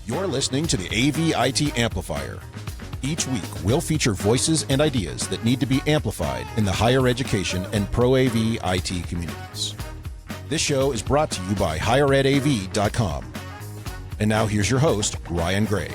You're listening to the AV-IT Amplifier. Each week, we'll feature voices and ideas that need to be amplified in the higher education and pro AV IT communities. This show is brought to you by higheredav.com. And now here's your host, Ryan Gray.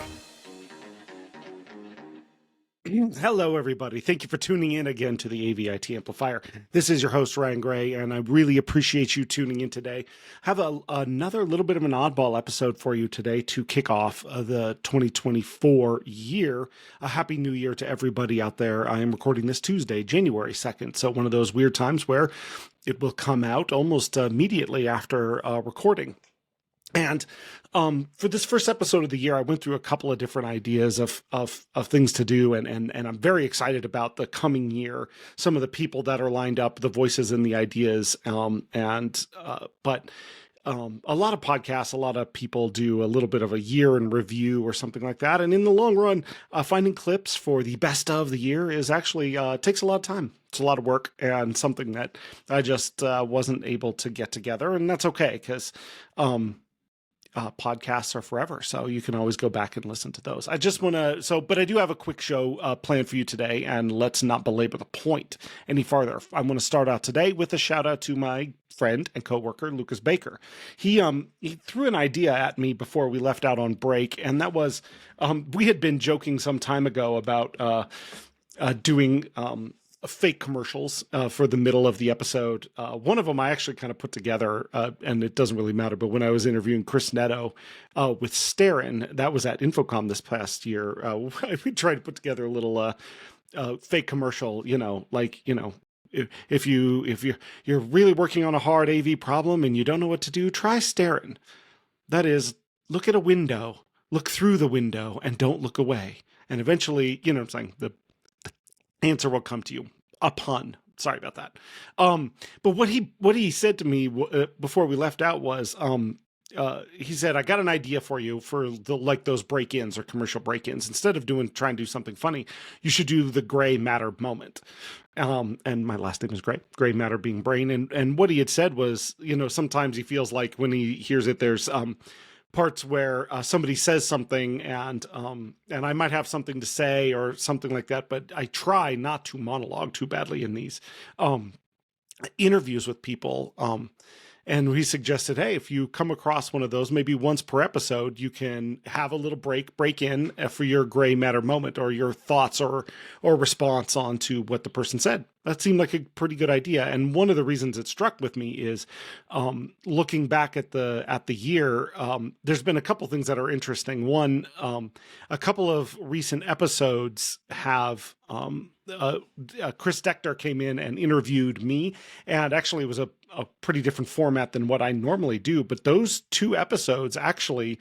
Hello, everybody. Thank you for tuning in again to the AV-IT Amplifier. This is your host, Ryan Gray, and I really appreciate you tuning in today. I have another little bit of an oddball episode for you today to kick off the 2024 year. A happy new year to everybody out there. I am recording this Tuesday, January 2nd, so one of those weird times where it will come out almost immediately after recording. And for this first episode of the year, I went through a couple of different ideas of things to do, and I'm very excited about the coming year. Some of the people that are lined up, the voices and the ideas, but a lot of podcasts, a lot of people do a little bit of a year in review or something like that. And in the long run, finding clips for the best of the year is actually takes a lot of time. It's a lot of work and something that I just wasn't able to get together, and that's okay because. Podcasts are forever, so you can always go back and listen to those. I just want to, but I do have a quick show planned for you today, and let's not belabor the point any farther. I want to start out today with a shout out to my friend and coworker, Lucas Baker. He threw an idea at me before we left out on break, and that was, we had been joking some time ago about doing fake commercials for the middle of the episode. One of them I actually kind of put together, and it doesn't really matter, but when I was interviewing Chris Netto with Starin, that was at Infocom this past year, we tried to put together a little fake commercial, if you're really working on a hard AV problem and you don't know what to do, try Starin. That is, look at a window, look through the window, and don't look away. And eventually, you know what I'm saying, the answer will come to you. A pun. Sorry about that. But what he said to me before we left out was, he said, I got an idea for you for those break-ins or commercial break-ins. Instead of trying to do something funny, you should do the gray matter moment. And my last name is Gray matter being brain. And what he had said was, sometimes he feels like when he hears it, there's, parts where somebody says something and I might have something to say or something like that, but I try not to monologue too badly in these interviews with people. And he suggested, hey, if you come across one of those, maybe once per episode, you can have a little break in for your gray matter moment or your thoughts or response onto what the person said. That seemed like a pretty good idea. And one of the reasons it struck with me is looking back at the year, there's been a couple things that are interesting. One, a couple of recent episodes have Chris Dechter came in and interviewed me, and actually it was a pretty different format than what I normally do. But those two episodes actually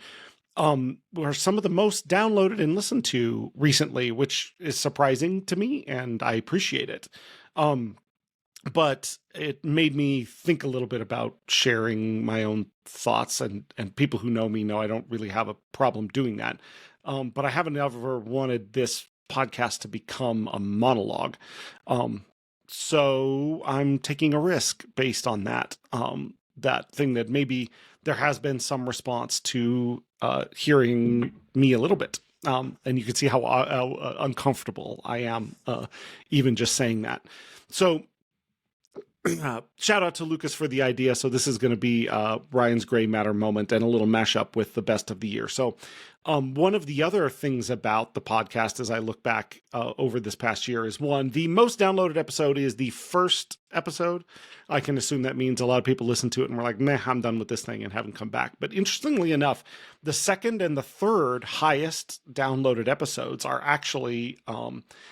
were some of the most downloaded and listened to recently, which is surprising to me, and I appreciate it. But it made me think a little bit about sharing my own thoughts, and people who know me know I don't really have a problem doing that. But I haven't ever wanted this podcast to become a monologue. So I'm taking a risk based on that, that thing that maybe there has been some response to hearing me a little bit. And you can see how uncomfortable I am even just saying that. So shout out to Lucas for the idea. So this is going to be Ryan's gray matter moment and a little mashup with the best of the year. So one of the other things about the podcast as I look back over this past year is the most downloaded episode is the first episode. I can assume that means a lot of people listen to it and were like, meh, I'm done with this thing and haven't come back. But interestingly enough, the second and the third highest downloaded episodes are actually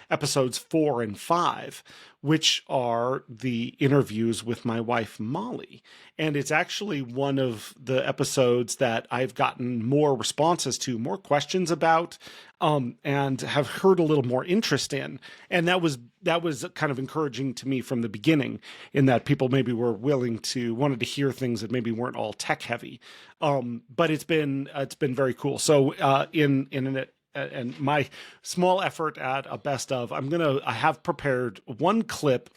episodes 4 and 5, which are the interviews with my wife, Molly. And it's actually one of the episodes that I've gotten more responses to, more questions about, and have heard a little more interest in. And that was kind of encouraging to me from the beginning, in that people maybe were wanted to hear things that maybe weren't all tech heavy. But it's been very cool. So and my small effort at a best of, I have prepared one clip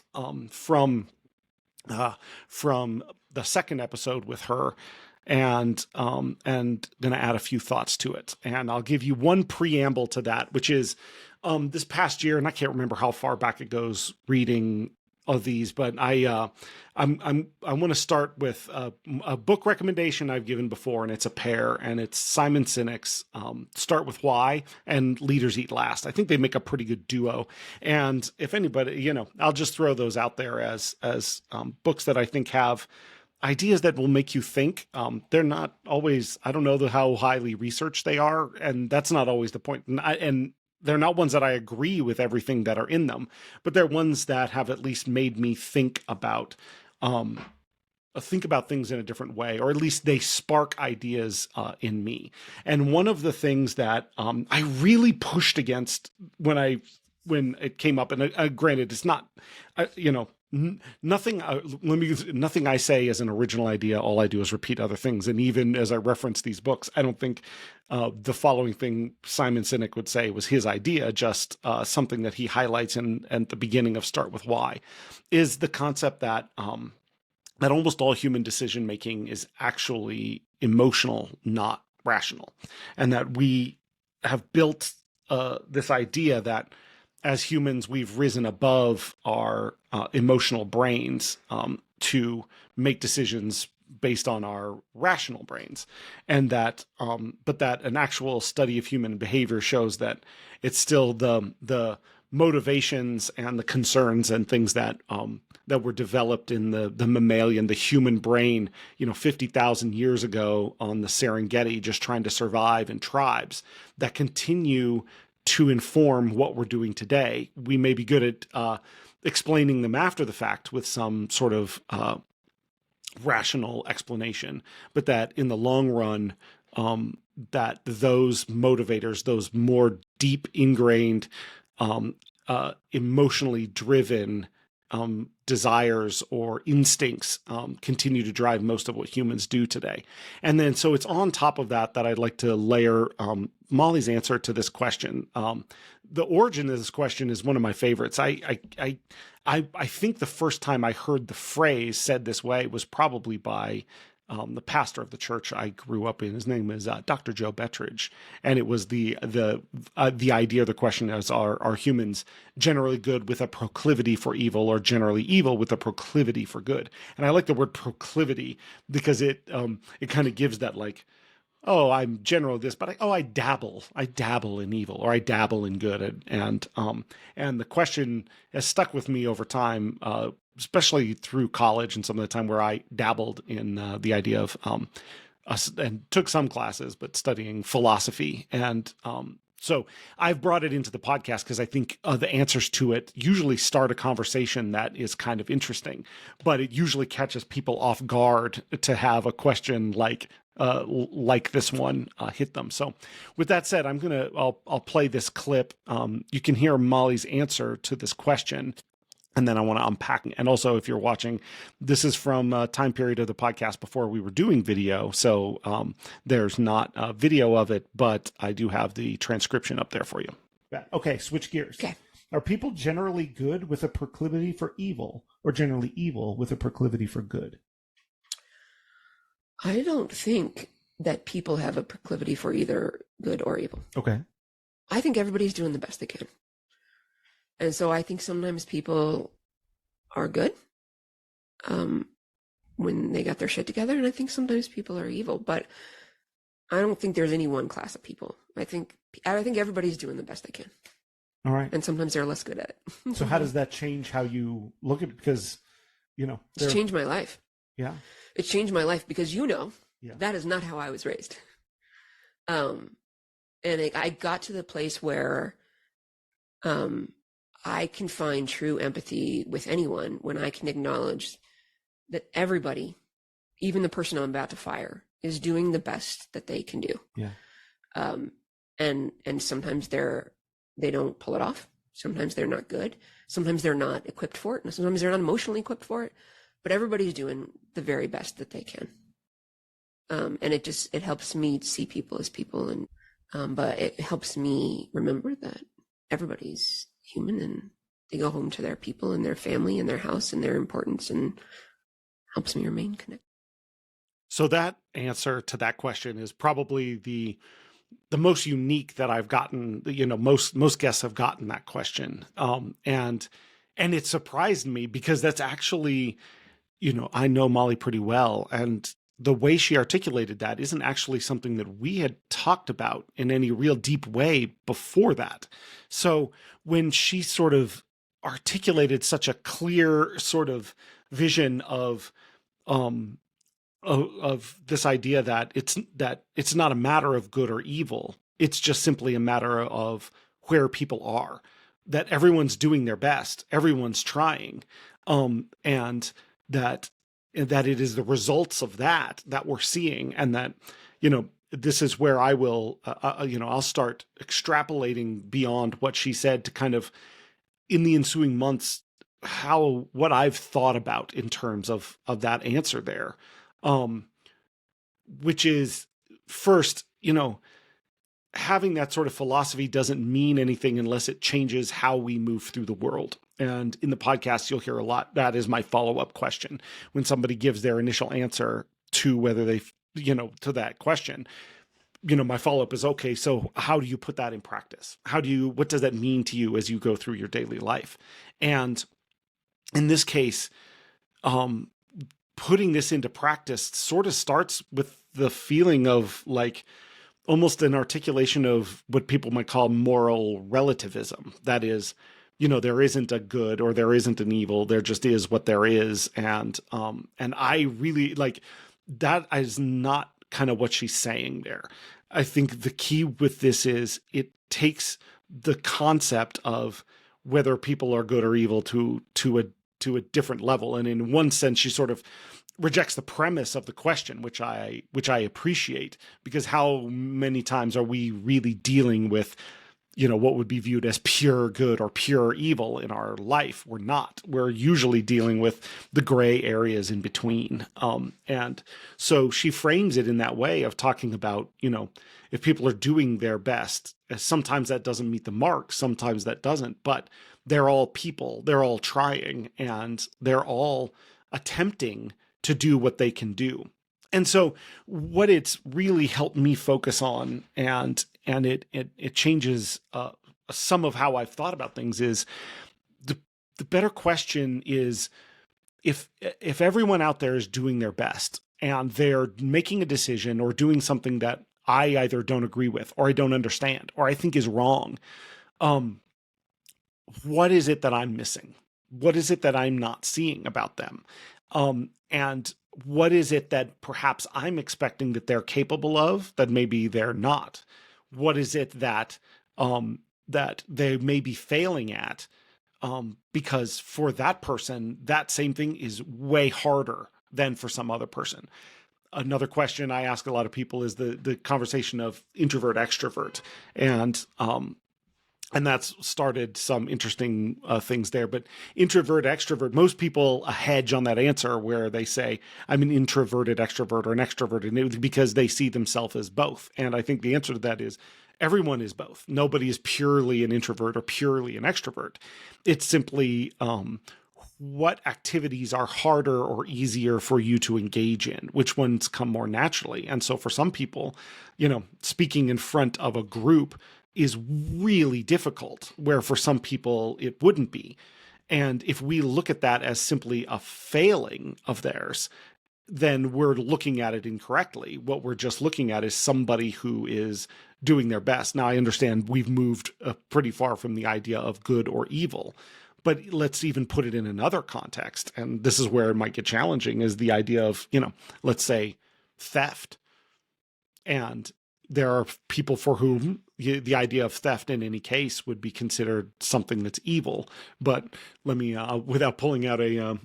from the second episode with her and going to add a few thoughts to it. And I'll give you one preamble to that, which is this past year, and I can't remember how far back it goes reading of these, but I want to start with a book recommendation I've given before, and it's a pair, and it's Simon Sinek's Start With Why and Leaders Eat Last. I think they make a pretty good duo. And if anybody, I'll just throw those out there as books that I think have ideas that will make you think. They're not always, I don't know how highly researched they are, and that's not always the point. And they're not ones that I agree with everything that are in them, but they're ones that have at least made me think about things in a different way, or at least they spark ideas in me. And one of the things that I really pushed against when it came up, and granted, it's not, nothing I say is an original idea. All I do is repeat other things. And even as I reference these books, I don't think the following thing Simon Sinek would say was his idea, just something that he highlights at the beginning of Start With Why, is the concept that that almost all human decision making is actually emotional, not rational. And that we have built this idea that as humans, we've risen above our emotional brains to make decisions based on our rational brains. And that, but that an actual study of human behavior shows that it's still the motivations and the concerns and things that that were developed in the mammalian, the human brain, 50,000 years ago on the Serengeti, just trying to survive in tribes, that continue to inform what we're doing today. We may be good at explaining them after the fact with some sort of rational explanation, but that in the long run, that those motivators, those more deep ingrained, emotionally driven desires or instincts continue to drive most of what humans do today. And then, so it's on top of that I'd like to layer Molly's answer to this question. The origin of this question is one of my favorites. I think the first time I heard the phrase said this way was probably by the pastor of the church I grew up in. His name is Dr. Joe Bettridge, and it was the idea. The question is: Are humans generally good with a proclivity for evil, or generally evil with a proclivity for good? And I like the word proclivity because it kind of gives that, like, oh, I'm generally this, but I dabble in evil, or I dabble in good, and the question has stuck with me over time, especially through college and some of the time where I dabbled in the idea of and took some classes, but studying philosophy, and so I've brought it into the podcast because I think the answers to it usually start a conversation that is kind of interesting, but it usually catches people off guard to have a question like this one hit them. So with that said, I'll play this clip. You can hear Molly's answer to this question, and then I want to unpack. And also, if you're watching, this is from a time period of the podcast before we were doing video. So there's not a video of it, but I do have the transcription up there for you. Okay, switch gears. Okay. Are people generally good with a proclivity for evil, or generally evil with a proclivity for good? I don't think that people have a proclivity for either good or evil. Okay. I think everybody's doing the best they can. And so I think sometimes people are good when they got their shit together, and I think sometimes people are evil, but I don't think there's any one class of people. I think everybody's doing the best they can. All right. And sometimes they're less good at it. So how does that change how you look at it? Because, it's changed my life. Yeah. It's changed my life because, Yeah. that is not how I was raised. And I got to the place where I can find true empathy with anyone when I can acknowledge that everybody, even the person I'm about to fire, is doing the best that they can do. Yeah. And sometimes they don't pull it off. Sometimes they're not good. Sometimes they're not equipped for it. And sometimes they're not emotionally equipped for it. But everybody's doing the very best that they can. And it helps me see people as people, and but it helps me remember that everybody's human, and they go home to their people and their family and their house and their importance, and helps me remain connected. So that answer to that question is probably the most unique that I've gotten. Most guests have gotten that question, and it surprised me because that's actually, I know Molly pretty well, and the way she articulated that isn't actually something that we had talked about in any real deep way before that. So when she sort of articulated such a clear sort of vision um, of this idea that it's not a matter of good or evil. It's just simply a matter of where people are, that everyone's doing their best, everyone's trying, and that it is the results of that we're seeing, and that, this is where I will, I'll start extrapolating beyond what she said to kind of, in the ensuing months, what I've thought about in terms of that answer there. Which is, first, having that sort of philosophy doesn't mean anything unless it changes how we move through the world. And in the podcast, you'll hear a lot. That is my follow-up question. When somebody gives their initial answer to whether they, to that question, my follow-up is, okay, so how do you put that in practice? What does that mean to you as you go through your daily life? And in this case, putting this into practice sort of starts with the feeling of like almost an articulation of what people might call moral relativism. That is, there isn't a good or there isn't an evil. There just is what there is. And I really like that is not kind of what she's saying there. I think the key with this is it takes the concept of whether people are good or evil to a different level. And in one sense, she sort of rejects the premise of the question, which I appreciate, because how many times are we really dealing with, what would be viewed as pure good or pure evil in our life? We're not. We're usually dealing with the gray areas in between. And so she frames it in that way of talking about, if people are doing their best, sometimes that doesn't meet the mark, sometimes that doesn't, but they're all people, they're all trying, and they're all attempting to do what they can do. And so what it's really helped me focus on, and it changes some of how I've thought about things, is the better question is, if everyone out there is doing their best and they're making a decision or doing something that I either don't agree with or I don't understand or I think is wrong, what is it that I'm missing? What is it that I'm not seeing about them? And what is it that perhaps I'm expecting that they're capable of that maybe they're not? What is it that that they may be failing at? Because for that person, that same thing is way harder than for some other person. Another question I ask a lot of people is the conversation of introvert extrovert, and that's started some interesting things there. But introvert, extrovert, most people hedge on that answer where they say, I'm an introverted extrovert or an extrovert, because they see themselves as both. And I think the answer to that is everyone is both. Nobody is purely an introvert or purely an extrovert. It's simply what activities are harder or easier for you to engage in, which ones come more naturally. And so for some people, speaking in front of a group is really difficult, where for some people it wouldn't be. And if we look at that as simply a failing of theirs, then we're looking at it incorrectly. What we're just looking at is somebody who is doing their best. Now, I understand we've moved pretty far from the idea of good or evil, but let's even put it in another context. And this is where it might get challenging, is the idea of, let's say theft. And there are people for whom the idea of theft in any case would be considered something that's evil. But let me, without pulling out a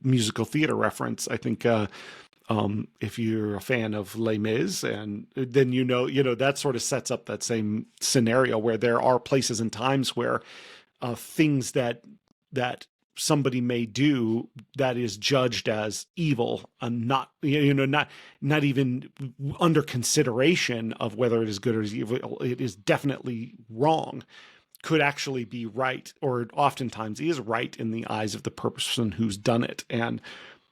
musical theater reference, I think if you're a fan of Les Mis, and then that sort of sets up that same scenario where there are places and times where things that somebody may do that is judged as evil and not even under consideration of whether it is good or evil, it is definitely wrong, could actually be right, or oftentimes is right in the eyes of the person who's done it. And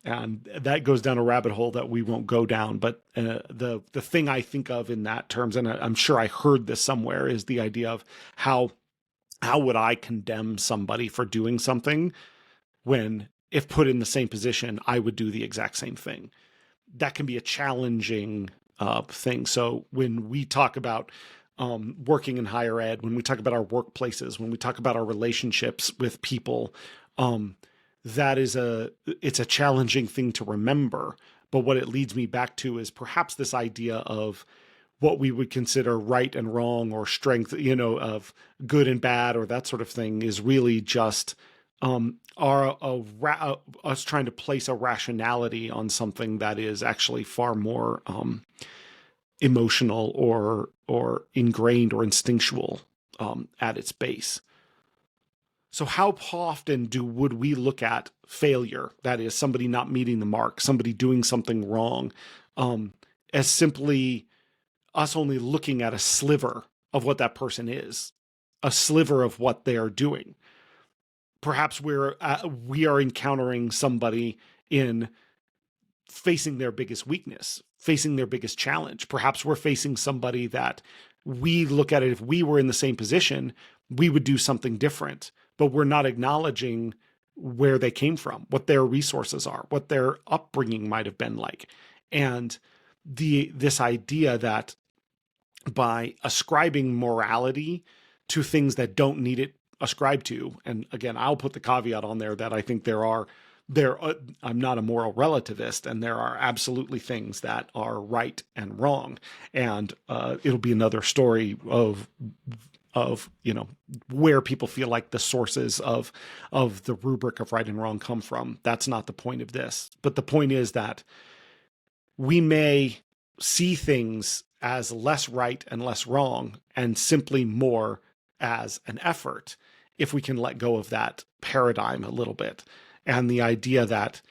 And that goes down a rabbit hole that we won't go down. But the thing I think of in that terms, and I'm sure I heard this somewhere, is the idea of how would I condemn somebody for doing something when, if put in the same position, I would do the exact same thing. That can be a challenging thing. So when we talk about working in higher ed, when we talk about our workplaces, when we talk about our relationships with people, it's a challenging thing to remember. But what it leads me back to is perhaps this idea of what we would consider right and wrong, or strength, of good and bad, or that sort of thing, is really just us trying to place a rationality on something that is actually far more emotional or ingrained or instinctual at its base. So how often would we look at failure, that is somebody not meeting the mark, somebody doing something wrong, as simply us only looking at a sliver of what that person is, a sliver of what they are doing? Perhaps we are encountering somebody in facing their biggest weakness, facing their biggest challenge. Perhaps we're facing somebody that we look at it, if we were in the same position, we would do something different, but we're not acknowledging where they came from, what their resources are, what their upbringing might have been like. And this idea that by ascribing morality to things that don't need it ascribed to, and again, I'll put the caveat on there that I think I'm not a moral relativist, and there are absolutely things that are right and wrong. And it'll be another story of where people feel like the sources of the rubric of right and wrong come from. That's not the point of this. But the point is that we may see things as less right and less wrong, and simply more as an effort, if we can let go of that paradigm a little bit. And the idea that,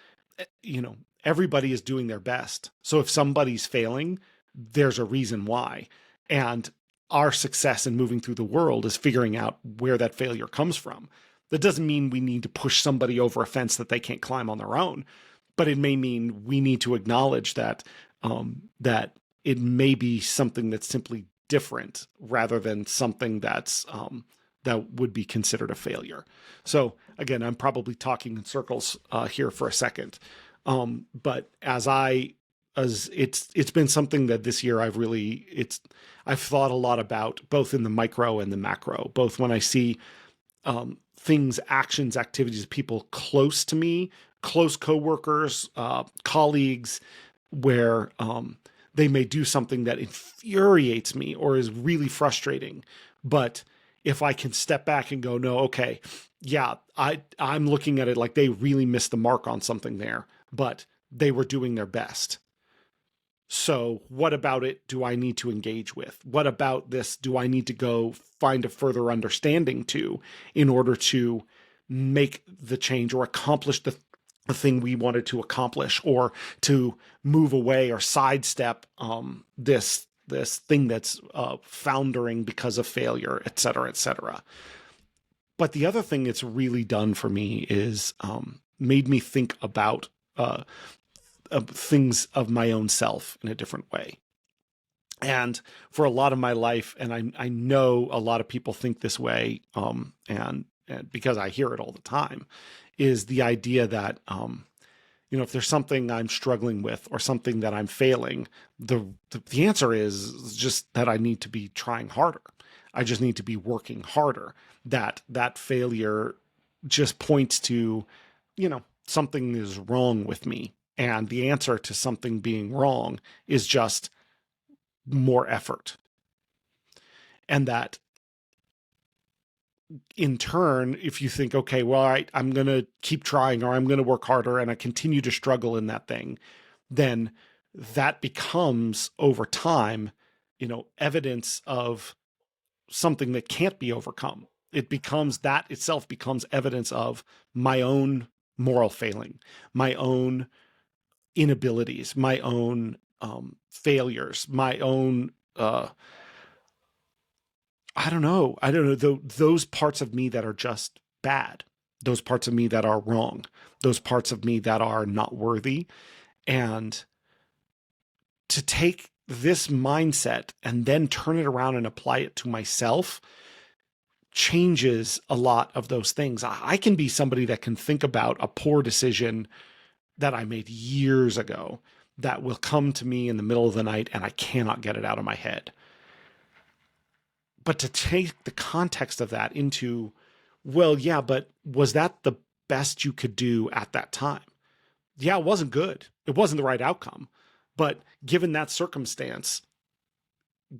everybody is doing their best. So if somebody's failing, there's a reason why. And our success in moving through the world is figuring out where that failure comes from. That doesn't mean we need to push somebody over a fence that they can't climb on their own, but it may mean we need to acknowledge that that it may be something that's simply different rather than something that's that would be considered a failure. So again, I'm probably talking in circles here for a second, but as it's been something that this year I've thought a lot about, both in the micro and the macro, both when I see things, actions, activities, people close to me, close coworkers, colleagues, where they may do something that infuriates me or is really frustrating. But if I can step back and go, no, okay, yeah, I'm looking at it like they really missed the mark on something there, but they were doing their best. So what about it do I need to engage with? What about this do I need to go find a further understanding to, in order to make the change or accomplish the thing we wanted to accomplish, or to move away or sidestep this thing that's foundering because of failure, et cetera, et cetera. But the other thing it's really done for me is made me think about things of my own self in a different way. And for a lot of my life, and I know a lot of people think this way, and because I hear it all the time, is the idea that, if there's something I'm struggling with or something that I'm failing, the answer is just that I need to be trying harder. I just need to be working harder. That failure just points to, something is wrong with me. And the answer to something being wrong is just more effort. And that, in turn, if you think, okay, well, all right, I'm going to keep trying, or I'm going to work harder, and I continue to struggle in that thing, then that becomes, over time, evidence of something that can't be overcome. That itself becomes evidence of my own moral failing, my own inabilities, my own failures, my own I don't know, those parts of me that are just bad. those parts of me that are wrong, those parts of me that are not worthy. And to take this mindset and then turn it around and apply it to myself changes a lot of those things. I can be somebody that can think about a poor decision that I made years ago that will come to me in the middle of the night and I cannot get it out of my head. But to take the context of that into, well, yeah, but was that the best you could do at that time? Yeah, it wasn't good. It wasn't the right outcome. But given that circumstance,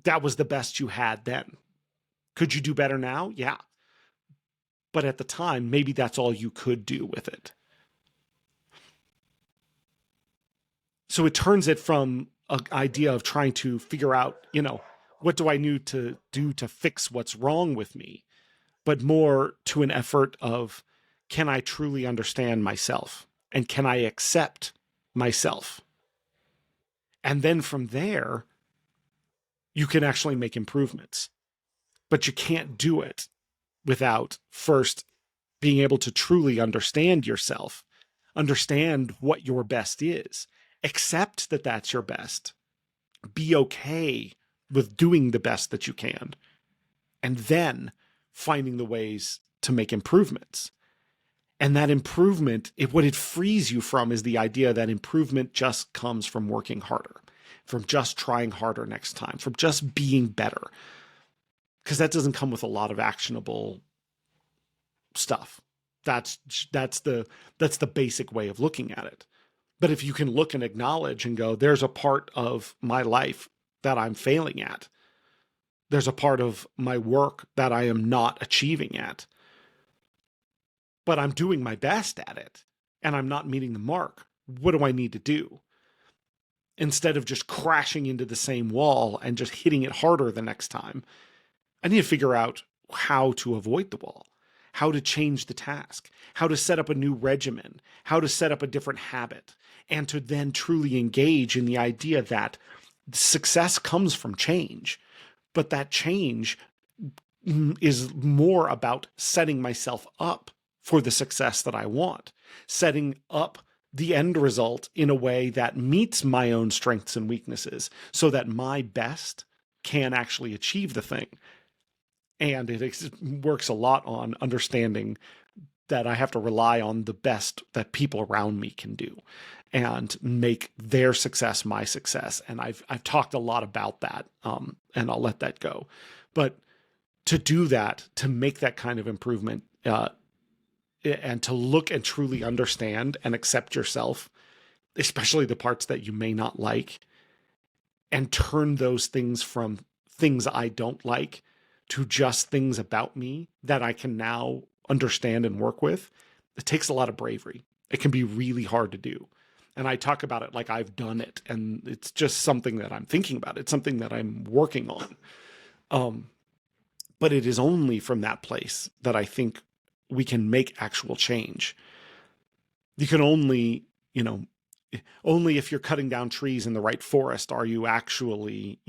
that was the best you had then. Could you do better now? Yeah. But at the time, maybe that's all you could do with it. So it turns it from an idea of trying to figure out, what do I need to do to fix what's wrong with me, but more to an effort of, can I truly understand myself? And can I accept myself? And then from there, you can actually make improvements. But you can't do it without first being able to truly understand yourself, understand what your best is, accept that that's your best, be okay with doing the best that you can, and then finding the ways to make improvements. And that improvement, what it frees you from is the idea that improvement just comes from working harder, from just trying harder next time, from just being better. Because that doesn't come with a lot of actionable stuff. That's the basic way of looking at it. But if you can look and acknowledge and go, there's a part of my life that I'm failing at. There's a part of my work that I am not achieving at. But I'm doing my best at it, and I'm not meeting the mark. What do I need to do? Instead of just crashing into the same wall and just hitting it harder the next time, I need to figure out how to avoid the wall, how to change the task, how to set up a new regimen, how to set up a different habit, and to then truly engage in the idea that success comes from change, but that change is more about setting myself up for the success that I want, setting up the end result in a way that meets my own strengths and weaknesses so that my best can actually achieve the thing. And it works a lot on understanding that I have to rely on the best that people around me can do and make their success my success. And I've talked a lot about that, and I'll let that go. But to do that, to make that kind of improvement, and to look and truly understand and accept yourself, especially the parts that you may not like, and turn those things from things I don't like to just things about me that I can now understand and work with, it takes a lot of bravery. It can be really hard to do. And I talk about it like I've done it, and it's just something that I'm thinking about. It's something that I'm working on. But it is only from that place that I think we can make actual change. You can only if you're cutting down trees in the right forest, are you actually,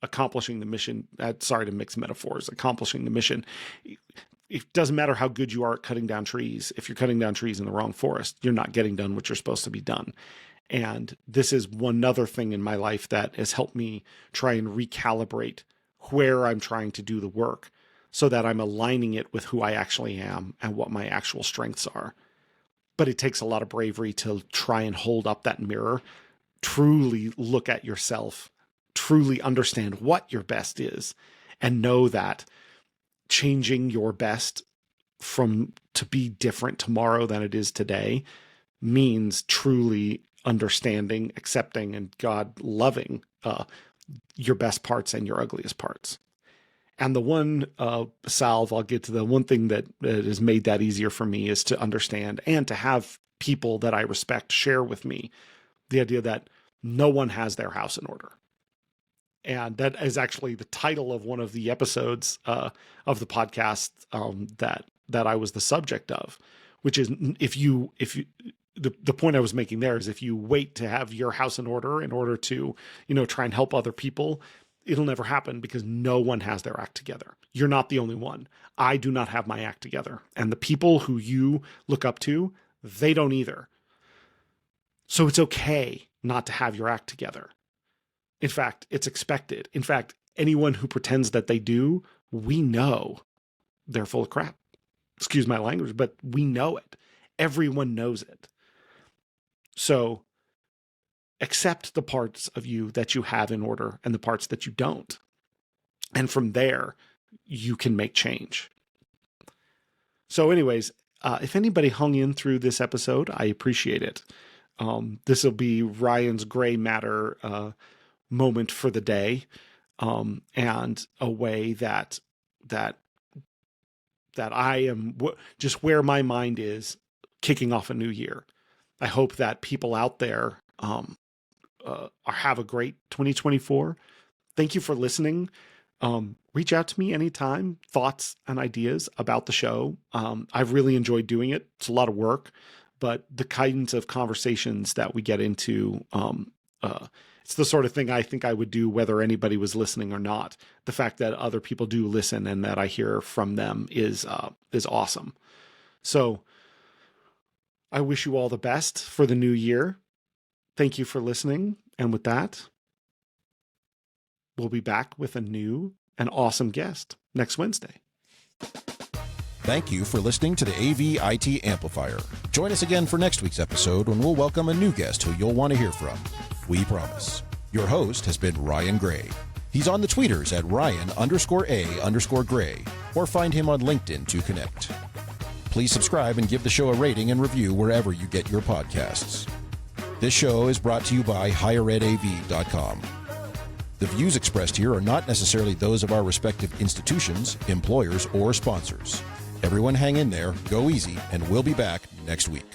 accomplishing the mission. Sorry to mix metaphors, accomplishing the mission. It doesn't matter how good you are at cutting down trees. If you're cutting down trees in the wrong forest, you're not getting done what you're supposed to be done. And this is one other thing in my life that has helped me try and recalibrate where I'm trying to do the work so that I'm aligning it with who I actually am and what my actual strengths are. But it takes a lot of bravery to try and hold up that mirror, truly look at yourself, truly understand what your best is, and know that changing your best to be different tomorrow than it is today means truly understanding, accepting, and God loving your best parts and your ugliest parts. And the one salve, I'll get to the one thing that has made that easier for me is to understand and to have people that I respect share with me the idea that no one has their house in order. And that is actually the title of one of the episodes of the podcast that I was the subject of, which is the point I was making there is if you wait to have your house in order to, try and help other people, it'll never happen because no one has their act together. You're not the only one. I do not have my act together. And the people who you look up to, they don't either. So it's okay not to have your act together. In fact, it's expected. In fact, anyone who pretends that they do, we know they're full of crap. Excuse my language, but we know it. Everyone knows it. So accept the parts of you that you have in order and the parts that you don't. And from there, you can make change. So anyways, if anybody hung in through this episode, I appreciate it. This will be Ryan's gray matter moment for the day, and a way that I am just where my mind is kicking off a new year. I hope that people out there have a great 2024. Thank you for listening. Reach out to me anytime, thoughts and ideas about the show. I've really enjoyed doing it. It's a lot of work, but the kinds of conversations that we get into, it's the sort of thing I think I would do whether anybody was listening or not. The fact that other people do listen and that I hear from them is awesome. So I wish you all the best for the new year. Thank you for listening. And with that, we'll be back with a new and awesome guest next Wednesday. Thank you for listening to the AV IT Amplifier. Join us again for next week's episode when we'll welcome a new guest who you'll want to hear from. We promise. Your host has been Ryan Gray. He's on the tweeters at Ryan_A_Gray, or find him on LinkedIn to connect. Please subscribe and give the show a rating and review wherever you get your podcasts. This show is brought to you by HigherEdAV.com. The views expressed here are not necessarily those of our respective institutions, employers, or sponsors. Everyone hang in there, go easy, and we'll be back next week.